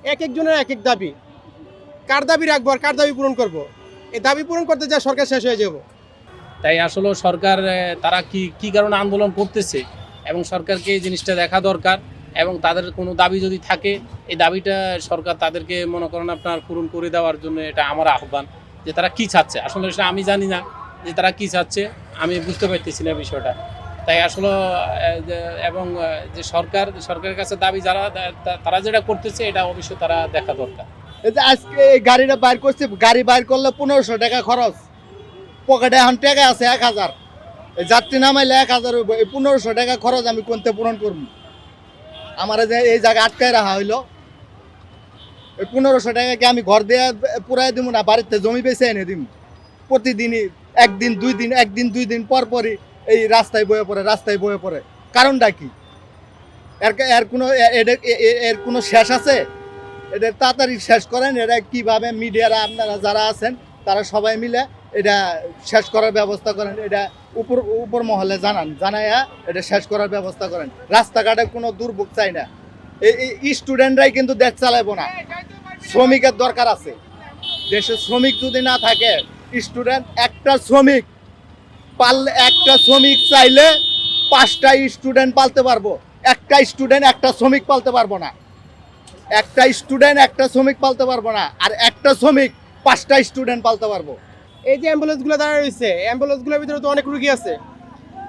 এক একজনের এক এক দাবি। কার দাবি রাখবো আর কার দাবি পূরণ করব? এই দাবি পূরণ করতে যা সরকার শেষ হয়ে যাব। তাই আসলে সরকার তারা কি কারণে আন্দোলন করতেছে এবং সরকারকে এই জিনিসটা দেখা দরকার এবং তাদের কোনো দাবি যদি থাকে এই দাবিটা সরকার তাদেরকে মনে করেন আপনার পূরণ করে দেওয়ার জন্য এটা আমার আহ্বান যে তারা কি চাচ্ছে। আসলে সেটা আমি জানি না যে তারা কি চাচ্ছে, আমি বুঝতে পারতেছি না বিষয়টা। তাই আসলে এবং যে সরকারের কাছে দাবি যারা তারা যেটা করতেছে এটা অবশ্যই তারা দেখা দরকার। এই যে আজকে এই গাড়িটা বাইর করছে, গাড়ি বাইর করলে 1500 টাকা খরচ, পকেটে এখন টাকা আছে 1000, যাত্রী নামাইলে 1000 হইব, এই 1500 টাকা খরচ আমি কোনতে পূরণ করবো? আমার যে এই জায়গায় আটকায় রাখা হইলো, এই 1500 টাকাকে আমি ঘর দিয়ে পুরাই দিব না, বাড়িতে জমি বেঁচে এনে দিব? প্রতিদিনই একদিন দুই দিন পর পরই এই রাস্তায় বয়ে পড়ে। কারণটা কি? এর কোনো শেষ আছে? এটা তাড়াতাড়ি শেষ করেন। এটা কিভাবে মিডিয়ারা আপনারা যারা আছেন তারা সবাই মিলে এটা শেষ করার ব্যবস্থা করেন। এটা উপর মহলে জানাইয়া এটা শেষ করার ব্যবস্থা করেন। রাস্তাঘাটে কোনো দুর্ভোগ চাই না। এই স্টুডেন্টরাই কিন্তু দেশ চালাইবো না, শ্রমিকের দরকার আছে। দেশে শ্রমিক যদি না থাকে, স্টুডেন্ট একটা শ্রমিক চাইলে 5টা স্টুডেন্ট পালতে পারবো, একটা স্টুডেন্ট একটা শ্রমিক পালতে পারবো না। একটা স্টুডেন্ট একটা শ্রমিক পালতে পারবো না, আর একটা শ্রমিক 5টা স্টুডেন্ট পালতে পারবো। এই যে অ্যাম্বুলেন্সগুলো দাঁড়া রয়েছে, অ্যাম্বুলেন্সগুলোর ভিতরে তো অনেক রুগী আছে।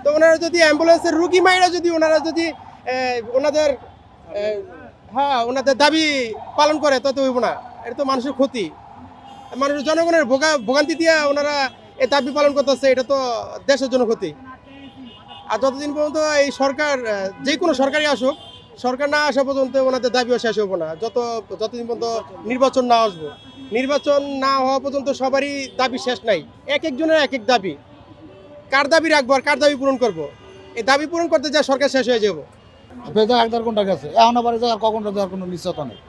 তো ওনারা যদি অ্যাম্বুলেন্সের রুগী মাইরা যদি ওনারা যদি ওনাদের ওনাদের দাবি পালন করে তত হইব না। এটা তো মানুষের ক্ষতি, মানুষের জনগণের ভোগান্তি দিয়ে ওনারা এই দাবি পালন করতেছে, এটা তো দেশের জন্য ক্ষতি। আর যতদিন পর্যন্ত এই সরকার যে কোনো সরকারই আসুক, সরকার না আসা পর্যন্ত ওনাদের দাবিও শেষ হবো না। যতদিন পর্যন্ত নির্বাচন না আসবো, নির্বাচন না হওয়া পর্যন্ত সবারই দাবি শেষ নাই। এক একজনের এক এক দাবি। কার দাবি রাখবো আর কার দাবি পূরণ করব? এই দাবি পূরণ করতে যা সরকার শেষ হয়ে যাব। বেজা একদার কোনটা গেছে, এখন আবার কখনটা দেওয়ার কোনো নিশ্চয়তা নেই।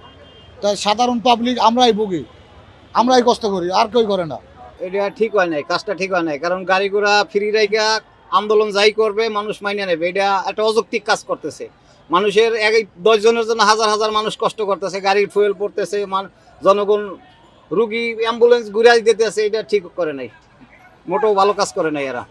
তাই সাধারণ পাবলিক আমরাই ভুগি, আমরাই কষ্ট করি, আর কেউ করে না। এটা ঠিক হয় নাই, কাজটা ঠিক হয় নাই। কারণ গাড়ি ঘোড়া ফ্রি রাইখা আন্দোলন যাই করবে মানুষ মাইনে নেবে, এটা একটা অযৌক্তিক কাজ করতেছে। মানুষের 10 জনের জন্য হাজার হাজার মানুষ কষ্ট করতেছে, গাড়ির ফুয়েল পড়তেছে, জনগণ রুগী অ্যাম্বুলেন্স ঘুরাই দিতেছে। এটা ঠিক করে নাই, মোটেও ভালো কাজ করে নাই এরা।